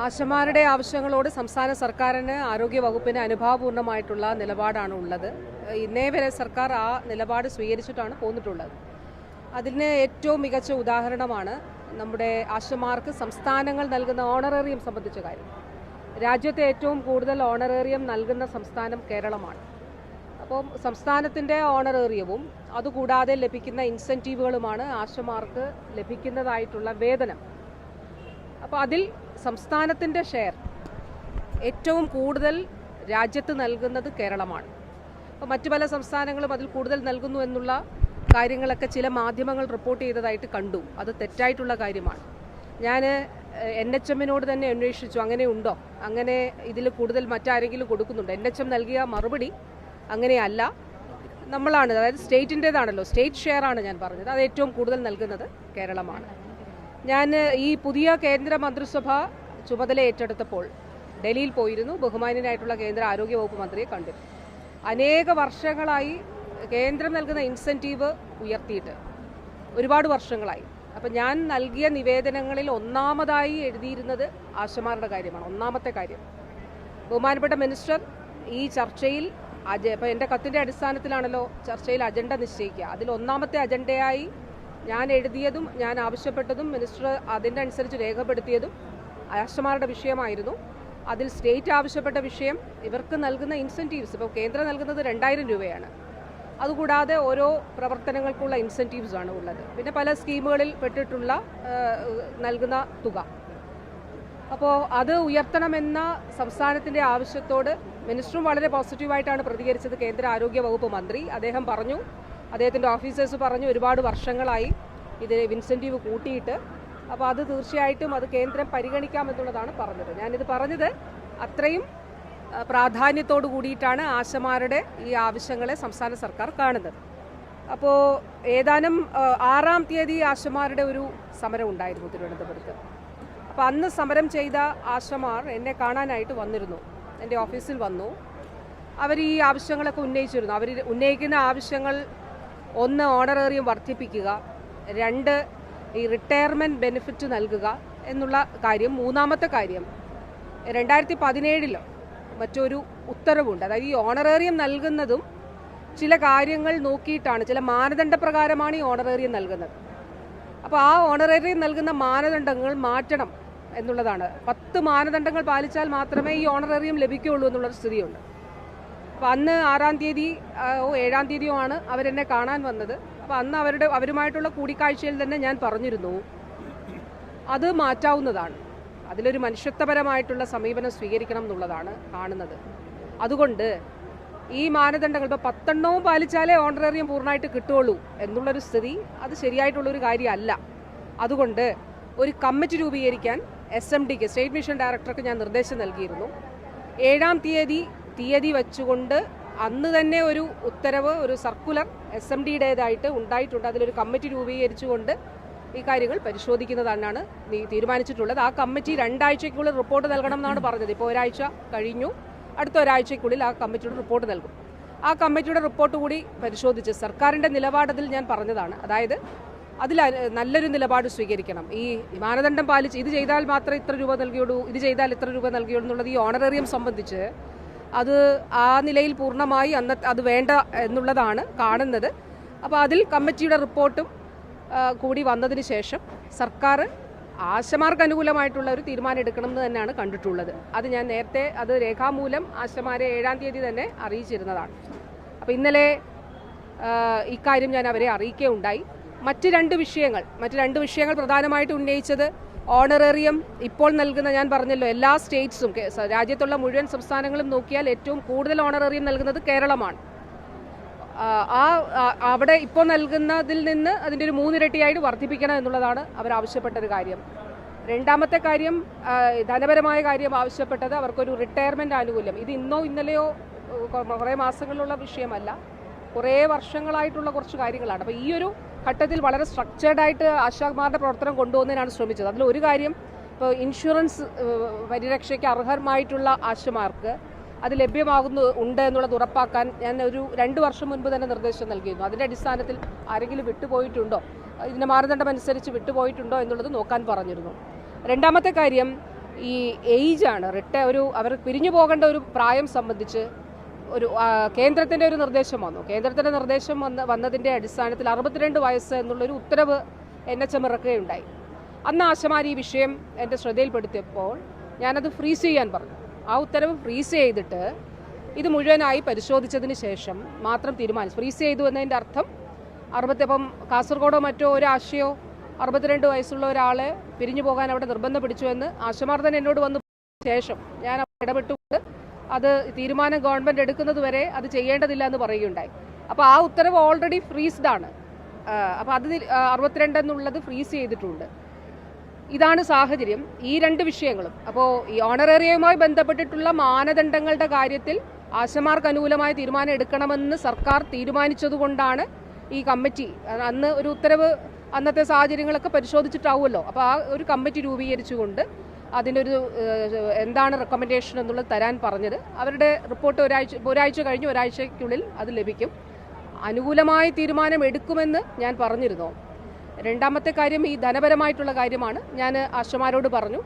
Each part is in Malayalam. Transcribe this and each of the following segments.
ആശമാരുടെ ആവശ്യങ്ങളോട് സംസ്ഥാന സർക്കാരിന് ആരോഗ്യ വകുപ്പിന് അനുഭാവപൂർണ്ണമായിട്ടുള്ള നിലപാടാണ് ഉള്ളത്. ഇന്നേ വരെ സർക്കാർ ആ നിലപാട് സ്വീകരിച്ചിട്ടാണ് പോന്നിട്ടുള്ളത്. അതിന് ഏറ്റവും മികച്ച ഉദാഹരണമാണ് നമ്മുടെ ആശമാർക്ക് സംസ്ഥാനങ്ങൾ നൽകുന്ന ഓണറേറിയം സംബന്ധിച്ച കാര്യം. രാജ്യത്തെ ഏറ്റവും കൂടുതൽ ഓണറേറിയം നൽകുന്ന സംസ്ഥാനം കേരളമാണ്. അപ്പം സംസ്ഥാനത്തിൻ്റെ ഓണറേറിയവും അതുകൂടാതെ ലഭിക്കുന്ന ഇൻസെൻറ്റീവുകളുമാണ് ആശമാർക്ക് ലഭിക്കുന്നതായിട്ടുള്ള വേതനം. അപ്പോൾ അതിൽ സംസ്ഥാനത്തിൻ്റെ ഷെയർ ഏറ്റവും കൂടുതൽ രാജ്യത്ത് നൽകുന്നത് കേരളമാണ്. അപ്പോൾ മറ്റു പല സംസ്ഥാനങ്ങളും അതിൽ കൂടുതൽ നൽകുന്നു എന്നുള്ള കാര്യങ്ങളൊക്കെ ചില മാധ്യമങ്ങൾ റിപ്പോർട്ട് ചെയ്തതായിട്ട് കണ്ടു. അത് തെറ്റായിട്ടുള്ള കാര്യമാണ്. ഞാൻ NHM-നോട് തന്നെ അന്വേഷിച്ചു, അങ്ങനെ ഉണ്ടോ, അങ്ങനെ ഇതിൽ കൂടുതൽ മറ്റാരെങ്കിലും കൊടുക്കുന്നുണ്ടോ? NHM നൽകിയ മറുപടി അങ്ങനെയല്ല, നമ്മളാണ്, അതായത് സ്റ്റേറ്റിൻ്റേതാണല്ലോ, സ്റ്റേറ്റ് ഷെയർ ആണ് ഞാൻ പറഞ്ഞത്, അത് ഏറ്റവും കൂടുതൽ നൽകുന്നത് കേരളമാണ്. ഞാൻ ഈ പുതിയ കേന്ദ്ര മന്ത്രിസഭ ചുമതല ഏറ്റെടുത്തപ്പോൾ ഡൽഹിയിൽ പോയിരുന്നു. ബഹുമാന്യനായിട്ടുള്ള കേന്ദ്ര ആരോഗ്യ വകുപ്പ് മന്ത്രിയെ കണ്ടിരുന്നു. അനേക വർഷങ്ങളായി കേന്ദ്രം നൽകുന്ന ഇൻസെൻറ്റീവ് ഉയർത്തിയിട്ട് ഒരുപാട് വർഷങ്ങളായി. അപ്പം ഞാൻ നൽകിയ നിവേദനങ്ങളിൽ ഒന്നാമതായി എഴുതിയിരുന്നത് ആശമാരുടെ കാര്യമാണ്. ഒന്നാമത്തെ കാര്യം, ബഹുമാനപ്പെട്ട മിനിസ്റ്റർ ഈ ചർച്ചയിൽ ഇപ്പം എൻ്റെ കത്തിൻ്റെ അടിസ്ഥാനത്തിലാണല്ലോ ചർച്ചയിൽ അജണ്ട നിശ്ചയിക്കുക. അതിൽ ഒന്നാമത്തെ അജണ്ടയായി ഞാൻ എഴുതിയതും ഞാൻ ആവശ്യപ്പെട്ടതും മിനിസ്റ്റർ അതിൻ്റെ അനുസരിച്ച് രേഖപ്പെടുത്തിയതും ആശമാരുടെ വിഷയമായിരുന്നു. അതിൽ സ്റ്റേറ്റ് ആവശ്യപ്പെട്ട വിഷയം ഇവർക്ക് നൽകുന്ന ഇൻസെൻറ്റീവ്സ്, ഇപ്പോൾ കേന്ദ്രം നൽകുന്നത് 2000 രൂപയാണ്. അതുകൂടാതെ ഓരോ പ്രവർത്തനങ്ങൾക്കുള്ള ഇൻസെൻറ്റീവ്സ് ആണ് ഉള്ളത്. പിന്നെ പല സ്കീമുകളിൽ പെട്ടിട്ടുള്ള നൽകുന്ന തുക. അപ്പോൾ അത് ഉയർത്തണമെന്ന സംസ്ഥാനത്തിൻ്റെ ആവശ്യത്തോട് മിനിസ്റ്ററും വളരെ പോസിറ്റീവായിട്ടാണ് പ്രതികരിച്ചത്. കേന്ദ്ര ആരോഗ്യ വകുപ്പ് മന്ത്രി അദ്ദേഹം പറഞ്ഞു, അദ്ദേഹത്തിൻ്റെ ഓഫീസേഴ്സ് പറഞ്ഞു, ഒരുപാട് വർഷങ്ങളായി ഇത് ഇൻസെൻറ്റീവ് കൂട്ടിയിട്ട്, അപ്പോൾ അത് തീർച്ചയായിട്ടും അത് കേന്ദ്രം പരിഗണിക്കാമെന്നുള്ളതാണ് പറഞ്ഞത്. ഞാനിത് പറഞ്ഞത് അത്രയും പ്രാധാന്യത്തോടു കൂടിയിട്ടാണ് ആശമാരുടെ ഈ ആവശ്യങ്ങളെ സംസ്ഥാന സർക്കാർ കാണുന്നത്. അപ്പോൾ ഏതാനും 6-ാം തീയതി ആശമാരുടെ ഒരു സമരം ഉണ്ടായിരുന്നു തിരുവനന്തപുരത്ത്. അപ്പോൾ അന്ന് സമരം ചെയ്ത ആശമാർ എന്നെ കാണാനായിട്ട് വന്നിരുന്നു, എൻ്റെ ഓഫീസിൽ വന്നു. അവർ ഈ ആവശ്യങ്ങളൊക്കെ ഉന്നയിച്ചിരുന്നു. അവർ ഉന്നയിക്കുന്ന ആവശ്യങ്ങൾ: 1, ഓണറേറിയം വർദ്ധിപ്പിക്കുക; 2, ഈ റിട്ടയർമെൻറ്റ് ബെനിഫിറ്റ് നൽകുക എന്നുള്ള കാര്യം; 3-ാമത്തെ കാര്യം 2017 മറ്റൊരു ഉത്തരവുണ്ട്. അതായത് ഈ ഓണറേറിയം നൽകുന്നതും ചില കാര്യങ്ങൾ നോക്കിയിട്ടാണ്, ചില മാനദണ്ഡപ്രകാരമാണ് ഈ ഓണറേറിയം നൽകുന്നത്. അപ്പോൾ ആ ഓണറേറിയം നൽകുന്ന മാനദണ്ഡങ്ങൾ മാറ്റണം എന്നുള്ളതാണ്. 10 മാനദണ്ഡങ്ങൾ പാലിച്ചാൽ മാത്രമേ ഈ ഓണറേറിയം ലഭിക്കുകയുള്ളൂ എന്നുള്ളൊരു സ്ഥിതിയുണ്ട്. അപ്പോൾ അന്ന് 6-ാം തീയതി 7-ാം തീയതിയോ ആണ് അവരെന്നെ കാണാൻ വന്നത്. അപ്പോൾ അന്ന് അവരുമായിട്ടുള്ള കൂടിക്കാഴ്ചയിൽ തന്നെ ഞാൻ പറഞ്ഞിരുന്നു, അത് മാറ്റാവുന്നതാണ്, അതിലൊരു മനുഷ്യത്വപരമായിട്ടുള്ള സമീപനം സ്വീകരിക്കണം എന്നുള്ളതാണ് കാണുന്നത്. അതുകൊണ്ട് ഈ മാനദണ്ഡങ്ങൾ ഇപ്പോൾ 10 എണ്ണവും പാലിച്ചാലേ ഓണറേറിയം പൂർണ്ണമായിട്ട് കിട്ടുകയുള്ളൂ എന്നുള്ളൊരു സ്ഥിതി അത് ശരിയായിട്ടുള്ളൊരു കാര്യമല്ല. അതുകൊണ്ട് ഒരു കമ്മിറ്റി രൂപീകരിക്കാൻ SMDക്ക്, സ്റ്റേറ്റ് മിഷൻ ഡയറക്ടർക്ക് ഞാൻ നിർദ്ദേശം നൽകിയിരുന്നു. 7-ാം തീയതി വെച്ചുകൊണ്ട് അന്ന് തന്നെ ഒരു ഉത്തരവ്, ഒരു സർക്കുലർ SMDയുടേതായിട്ട് ഉണ്ടായിട്ടുണ്ട്. അതിലൊരു കമ്മിറ്റി രൂപീകരിച്ചുകൊണ്ട് ഈ കാര്യങ്ങൾ പരിശോധിക്കുന്നതാണ് തീരുമാനിച്ചിട്ടുള്ളത്. ആ കമ്മിറ്റി 2 ആഴ്ചയ്ക്കുള്ളിൽ റിപ്പോർട്ട് നൽകണം എന്നാണ് പറഞ്ഞത്. ഇപ്പോൾ ഒരാഴ്ച കഴിഞ്ഞു, അടുത്ത ഒരാഴ്ചയ്ക്കുള്ളിൽ ആ കമ്മിറ്റിയുടെ റിപ്പോർട്ട് നൽകും. ആ കമ്മിറ്റിയുടെ റിപ്പോർട്ട് കൂടി പരിശോധിച്ച് സർക്കാരിൻ്റെ നിലപാടതിൽ ഞാൻ പറഞ്ഞതാണ്. അതായത് അതിൽ നല്ലൊരു നിലപാട് സ്വീകരിക്കണം. ഈ മാനദണ്ഡം പാലിച്ച് ഇത് ചെയ്താൽ മാത്രമേ ഇത്ര രൂപ നൽകിയുള്ളൂ, ഇത് ചെയ്താൽ ഇത്ര രൂപ നൽകിയുള്ളൂ എന്നുള്ളത് ഈ ഓണറേറിയം സംബന്ധിച്ച് അത് ആ നിലയിൽ പൂർണ്ണമായി അത് വേണ്ട എന്നുള്ളതാണ് കാണുന്നത്. അപ്പോൾ അതിൽ കമ്മിറ്റിയുടെ റിപ്പോർട്ടും കൂടി വന്നതിന് ശേഷം സർക്കാർ ആശമാർക്ക് അനുകൂലമായിട്ടുള്ള ഒരു തീരുമാനം എടുക്കണമെന്ന് തന്നെയാണ് കണ്ടിട്ടുള്ളത്. അത് ഞാൻ നേരത്തെ അത് രേഖാമൂലം ആശമാരെ 7-ാം തീയതി തന്നെ അറിയിച്ചിരുന്നതാണ്. അപ്പോൾ ഇന്നലെ ഇക്കാര്യം ഞാൻ അവരെ അറിയിക്കുകയുണ്ടായി. മറ്റ് രണ്ട് വിഷയങ്ങൾ പ്രധാനമായിട്ട് ഉന്നയിച്ചത് ഓണറേറിയം ഇപ്പോൾ നൽകുന്ന, ഞാൻ പറഞ്ഞല്ലോ, എല്ലാ സ്റ്റേറ്റ്സും രാജ്യത്തുള്ള മുഴുവൻ സംസ്ഥാനങ്ങളും നോക്കിയാൽ ഏറ്റവും കൂടുതൽ ഓണറേറിയം നൽകുന്നത് കേരളമാണ്. അവിടെ ഇപ്പോൾ നൽകുന്നതിൽ നിന്ന് അതിൻ്റെ ഒരു 3 ഇരട്ടിയായിട്ട് വർദ്ധിപ്പിക്കണം എന്നുള്ളതാണ് അവരാവശ്യപ്പെട്ടൊരു കാര്യം. 2-ാമത്തെ കാര്യം, ധനപരമായ കാര്യം ആവശ്യപ്പെട്ടത് അവർക്കൊരു റിട്ടയർമെൻറ്റ് ആനുകൂല്യം. ഇത് ഇന്നോ ഇന്നലെയോ കുറേ മാസങ്ങളിലുള്ള വിഷയമല്ല, കുറേ വർഷങ്ങളായിട്ടുള്ള കുറച്ച് കാര്യങ്ങളാണ്. അപ്പോൾ ഈ ഒരു ഘട്ടത്തിൽ വളരെ സ്ട്രക്ചേർഡായിട്ട് ആശാമാരുടെ പ്രവർത്തനം കൊണ്ടുപോകുന്നതിനാണ് ശ്രമിച്ചത്. അതിലൊരു കാര്യം, ഇപ്പോൾ ഇൻഷുറൻസ് പരിരക്ഷയ്ക്ക് അർഹമായിട്ടുള്ള ആശമാർക്ക് അത് ഉണ്ട് എന്നുള്ളത് ഉറപ്പാക്കാൻ ഞാൻ ഒരു 2 വർഷം മുൻപ് തന്നെ നിർദ്ദേശം നൽകിയിരുന്നു. അതിൻ്റെ അടിസ്ഥാനത്തിൽ ആരെങ്കിലും വിട്ടുപോയിട്ടുണ്ടോ, ഇതിൻ്റെ മാനദണ്ഡം അനുസരിച്ച് വിട്ടുപോയിട്ടുണ്ടോ എന്നുള്ളത് നോക്കാൻ പറഞ്ഞിരുന്നു. രണ്ടാമത്തെ കാര്യം, ഈ ഏജാണ് അവർ പിരിഞ്ഞു പോകേണ്ട ഒരു പ്രായം സംബന്ധിച്ച് ഒരു കേന്ദ്രത്തിൻ്റെ ഒരു നിർദ്ദേശം വന്നു. കേന്ദ്രത്തിൻ്റെ നിർദ്ദേശം വന്നതിൻ്റെ അടിസ്ഥാനത്തിൽ 62 വയസ്സ് എന്നുള്ളൊരു ഉത്തരവ് NHM ഇറക്കുകയുണ്ടായി. അന്ന് ആശമാർ ഈ വിഷയം എൻ്റെ ശ്രദ്ധയിൽപ്പെടുത്തിയപ്പോൾ ഞാനത് ഫ്രീസ് ചെയ്യാൻ പറഞ്ഞു. ആ ഉത്തരവ് ഫ്രീസ് ചെയ്തിട്ട് ഇത് മുഴുവനായി പരിശോധിച്ചതിന് ശേഷം മാത്രം തീരുമാനിച്ചു. ഫ്രീസ് ചെയ്തു എന്നതിൻ്റെ അർത്ഥം അപ്പം കാസർഗോഡോ മറ്റോ ഒരാശയോ 62 വയസ്സുള്ള ഒരാളെ പിരിഞ്ഞു പോകാൻ അവിടെ നിർബന്ധം പിടിച്ചു എന്ന് ആശമാർ തന്നെ എന്നോട് വന്നു ശേഷം ഞാൻ ഇടപെട്ടുകൊണ്ട് അത് തീരുമാനം ഗവൺമെൻറ് എടുക്കുന്നത് വരെ അത് ചെയ്യേണ്ടതില്ല എന്ന് പറയുകയുണ്ടായി. അപ്പോൾ ആ ഉത്തരവ് ഓൾറെഡി ഫ്രീസ്ഡ് ആണ്. അപ്പോൾ അത് 62 എന്നുള്ളത് ഫ്രീസ് ചെയ്തിട്ടുണ്ട്. ഇതാണ് സാഹചര്യം. ഈ രണ്ട് വിഷയങ്ങളും അപ്പോൾ ഈ ഓണറേറിയവുമായി ബന്ധപ്പെട്ടിട്ടുള്ള മാനദണ്ഡങ്ങളുടെ കാര്യത്തിൽ ആശമാർക്ക് അനുകൂലമായ തീരുമാനം എടുക്കണമെന്ന് സർക്കാർ തീരുമാനിച്ചതുകൊണ്ടാണ് ഈ കമ്മിറ്റി അന്ന് ഒരു ഉത്തരവ് അന്നത്തെ സാഹചര്യങ്ങളൊക്കെ പരിശോധിച്ചിട്ടാവുമല്ലോ. അപ്പോൾ ആ ഒരു കമ്മിറ്റി രൂപീകരിച്ചുകൊണ്ട് അതിനൊരു എന്താണ് റെക്കമെൻഡേഷൻ എന്നുള്ളത് തരാൻ പറഞ്ഞത്. അവരുടെ റിപ്പോർട്ട് ഒരാഴ്ച കഴിഞ്ഞ് ഒരാഴ്ചയ്ക്കുള്ളിൽ അത് ലഭിക്കും. അനുകൂലമായ തീരുമാനം എടുക്കുമെന്ന് ഞാൻ പറഞ്ഞിരുന്നു. രണ്ടാമത്തെ കാര്യം ഈ ധനപരമായിട്ടുള്ള കാര്യമാണ്. ഞാൻ ആശമാരോട് പറഞ്ഞു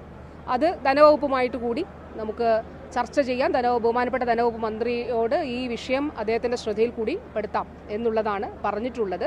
അത് ധനവകുപ്പുമായിട്ട് കൂടി നമുക്ക് ചർച്ച ചെയ്യാൻ. ബഹുമാനപ്പെട്ട ധനവകുപ്പ് മന്ത്രിയോട് ഈ വിഷയം അദ്ദേഹത്തിൻ്റെ ശ്രദ്ധയിൽ കൂടി പെടുത്താം എന്നുള്ളതാണ് പറഞ്ഞിട്ടുള്ളത്.